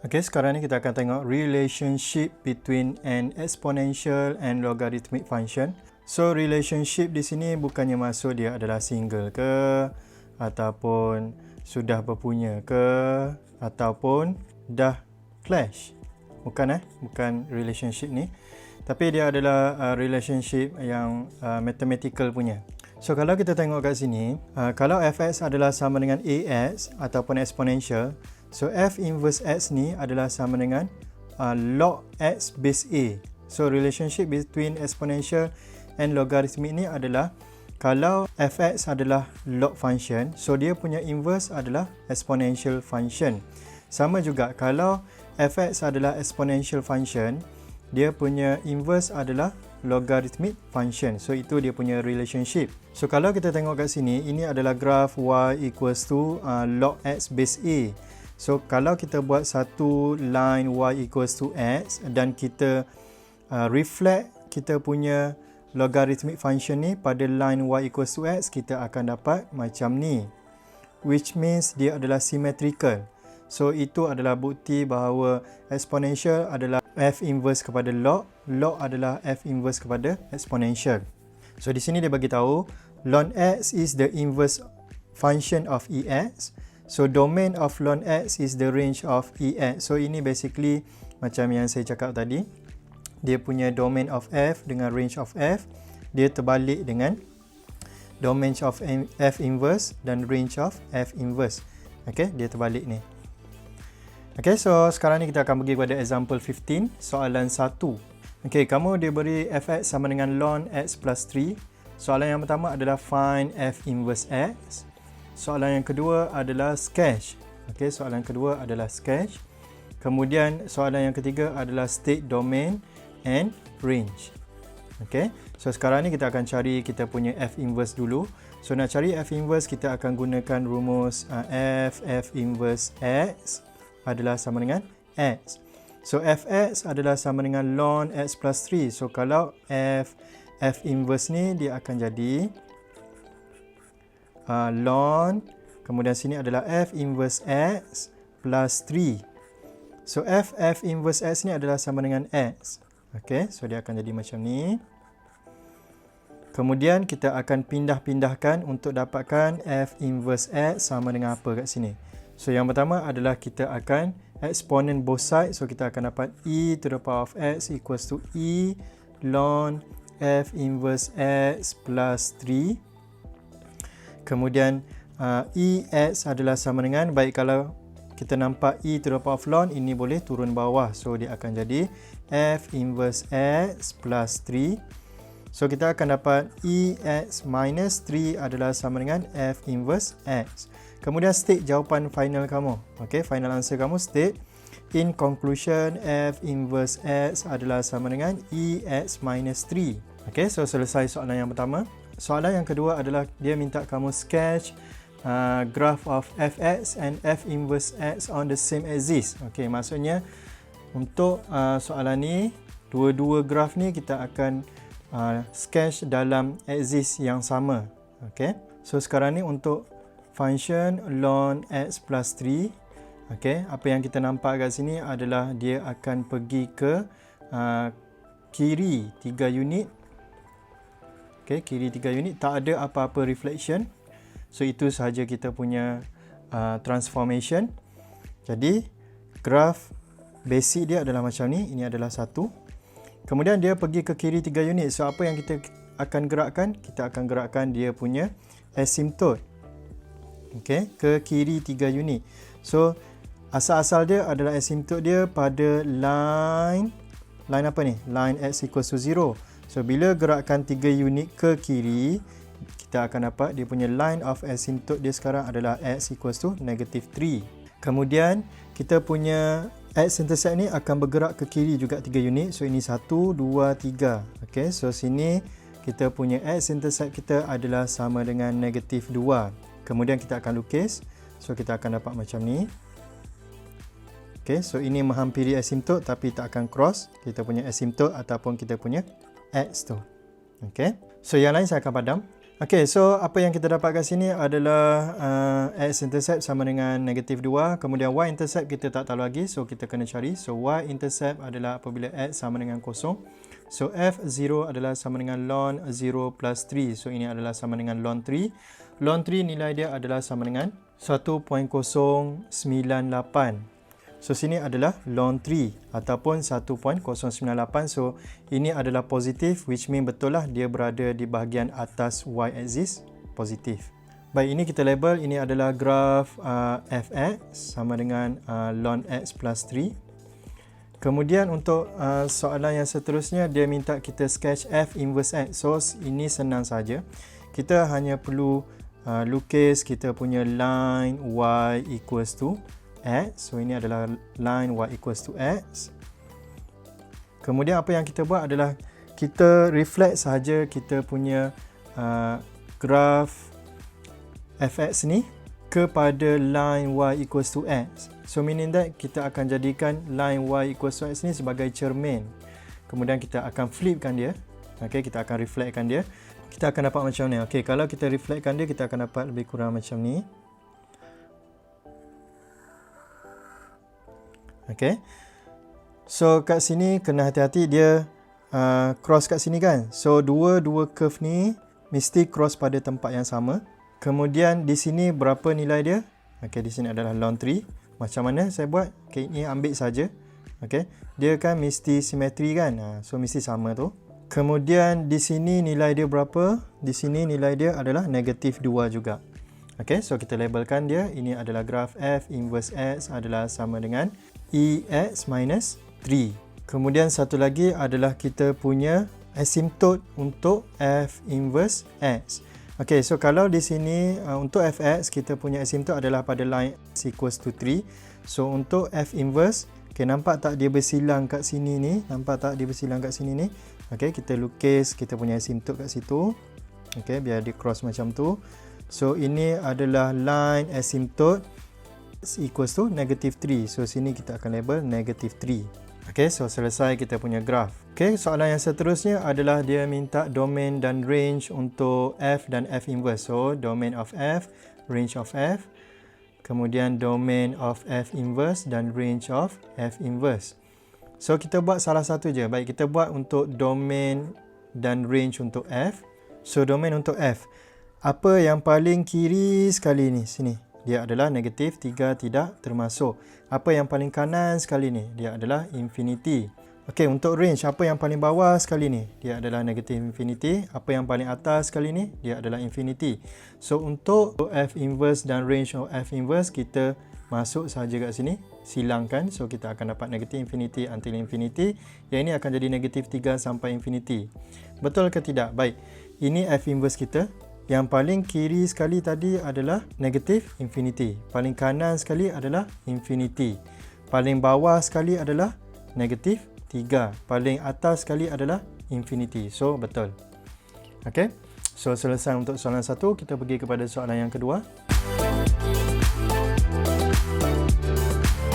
Okay, sekarang ni kita akan tengok relationship between an exponential and logarithmic function. So, relationship di sini bukannya maksud dia adalah single ke, ataupun sudah berpunya ke, ataupun dah clash. Bukan relationship ni. Tapi dia adalah relationship yang mathematical punya. So, kalau kita tengok kat sini, kalau fx adalah sama dengan ax ataupun exponential, so f inverse x ni adalah sama dengan log x base a. So, relationship between exponential and logarithmic ni adalah kalau fx adalah log function, so dia punya inverse adalah exponential function. Sama juga kalau fx adalah exponential function, dia punya inverse adalah logarithmic function. So, itu dia punya relationship. So, kalau kita tengok kat sini, ini adalah graf y equals to log x base a. So, kalau kita buat satu line y equals to x dan kita reflect kita punya logarithmic function ni pada line y equals to x, kita akan dapat macam ni. Which means dia adalah symmetrical. So, itu adalah bukti bahawa exponential adalah f inverse kepada log, log adalah f inverse kepada exponential. So, di sini dia bagi tahu ln x is the inverse function of ex. So, domain of ln x is the range of ex. So, ini basically macam yang saya cakap tadi. Dia punya domain of f dengan range of f, dia terbalik dengan domain of f inverse dan range of f inverse. Okay, dia terbalik ni. Okay, so sekarang ni kita akan pergi kepada example 15, soalan 1. Okay, kamu diberi fx sama dengan ln x plus 3. Soalan yang pertama adalah find f inverse x. Soalan yang kedua adalah sketch. Okay, soalan kedua adalah sketch. Kemudian soalan yang ketiga adalah state domain and range. Okay, so sekarang ni kita akan cari kita punya f inverse dulu. So nak cari f inverse, kita akan gunakan rumus f inverse x adalah sama dengan x. So, fx adalah sama dengan ln x plus 3. So, kalau f inverse ni dia akan jadi ln, kemudian sini adalah f inverse x plus 3. So, f inverse x ni adalah sama dengan x. Okay, so dia akan jadi macam ni. Kemudian kita akan pindah-pindahkan untuk dapatkan f inverse x sama dengan apa kat sini. So, yang pertama adalah kita akan exponent both sides. So, kita akan dapat e to the power of x equals to e ln f inverse x plus 3. Kemudian, ex adalah sama dengan, baik kalau kita nampak e to the power of ln, ini boleh turun bawah. So, dia akan jadi f inverse x plus 3. So, kita akan dapat ex minus 3 adalah sama dengan f inverse x. Kemudian state jawapan final kamu. Okay, final answer kamu state. In conclusion, f inverse x adalah sama dengan ex minus 3. Okay, so selesai soalan yang pertama. Soalan yang kedua adalah dia minta kamu sketch graph of fx and f inverse x on the same axis. Okay, maksudnya untuk soalan ni, dua-dua graf ni kita akan sketch dalam axis yang sama. Okay, so sekarang ni untuk function ln x plus 3. Okay, apa yang kita nampak kat sini adalah dia akan pergi ke kiri 3 unit. Okay, kiri 3 unit, tak ada apa-apa reflection. So, itu sahaja kita punya transformation. Jadi, graf basic dia adalah macam ni. Ini adalah 1. Kemudian, dia pergi ke kiri 3 unit. So, apa yang kita akan gerakkan? Kita akan gerakkan dia punya asymptote. Okay, ke kiri 3 unit. So, asal-asal dia adalah asymptote dia pada line apa ni? Line x equals to 0. So, bila gerakkan 3 unit ke kiri, kita akan dapat dia punya line of asymptote dia sekarang adalah x equals to negative 3. Kemudian, kita punya x-intercept ni akan bergerak ke kiri juga 3 unit. So, ini 1, 2, 3. Okay, so sini kita punya x-intercept kita adalah sama dengan negative 2. Kemudian kita akan lukis. So, kita akan dapat macam ni. Okay, so ini menghampiri asymptote tapi tak akan cross kita punya asymptote ataupun kita punya x tu. Okay, so yang lain saya akan padam. Okay, so apa yang kita dapat kat sini adalah x-intercept sama dengan negatif 2. Kemudian y-intercept kita tak tahu lagi, so kita kena cari. So y-intercept adalah apabila x sama dengan 0. So f0 adalah sama dengan ln 0 plus 3. So ini adalah sama dengan ln 3. Ln 3 nilai dia adalah sama dengan 1.098. So sini adalah ln 3 ataupun 1.098. So ini adalah positif, which mean betul lah dia berada di bahagian atas y-axis, positif. Baik, ini kita label, ini adalah graf fx sama dengan ln x plus 3. Kemudian untuk soalan yang seterusnya, dia minta kita sketch f inverse x. So ini senang saja. Kita hanya perlu lukis kita punya line y equals to x. So ini adalah line y equals to x. Kemudian apa yang kita buat adalah kita reflect sahaja kita punya graf fx ni kepada line y equals to x. So meaning that kita akan jadikan line y equals to x ni sebagai cermin. Kemudian kita akan flipkan dia. Okay, kita akan reflectkan dia. Kita akan dapat macam ni. Okay, kalau kita reflectkan dia, kita akan dapat lebih kurang macam ni. Okay. So kat sini kena hati-hati dia cross kat sini kan. So dua curve ni mesti cross pada tempat yang sama. Kemudian di sini berapa nilai dia? Okay, di sini adalah ln 3. Macam mana saya buat? Okay, ini ambil saja. Okay, dia kan mesti simetri kan. So mesti sama tu. Kemudian di sini nilai dia berapa? Di sini nilai dia adalah negatif 2 juga. Okay, so kita labelkan dia. Ini adalah graf f inverse x adalah sama dengan Ex minus 3. Kemudian satu lagi adalah kita punya asymptot untuk f inverse x. Okay, so kalau di sini untuk fx kita punya asymptot adalah pada line x equals to 3. So untuk f inverse, okay, nampak tak dia bersilang kat sini ni? Nampak tak dia bersilang kat sini ni? Okay, kita lukis kita punya asymptot kat situ. Okay, biar dia cross macam tu. So ini adalah line asymptot equals to negative 3. So sini kita akan label negative 3. Okay, so selesai kita punya graf. Okay, soalan yang seterusnya adalah dia minta domain dan range untuk f dan f inverse. So domain of f, range of f. Kemudian domain of f inverse dan range of f inverse. So kita buat salah satu je. Baik, kita buat untuk domain dan range untuk f. So domain untuk f. Apa yang paling kiri sekali ni? Sini. Dia adalah negatif 3 tidak termasuk. Apa yang paling kanan sekali ni? Dia adalah infinity. Okey, untuk range, apa yang paling bawah sekali ni? Dia adalah negatif infinity. Apa yang paling atas sekali ni? Dia adalah infinity. So untuk f inverse dan range of f inverse, kita masuk sahaja kat sini. Silangkan. So kita akan dapat negatif infinity until infinity. Yang ini akan jadi negatif 3 sampai infinity. Betul ke tidak? Baik. Ini f inverse kita. Yang paling kiri sekali tadi adalah negatif infinity. Paling kanan sekali adalah infinity. Paling bawah sekali adalah negatif 3. Paling atas sekali adalah infinity. So, betul. Okay. So, selesai untuk soalan 1. Kita pergi kepada soalan yang kedua.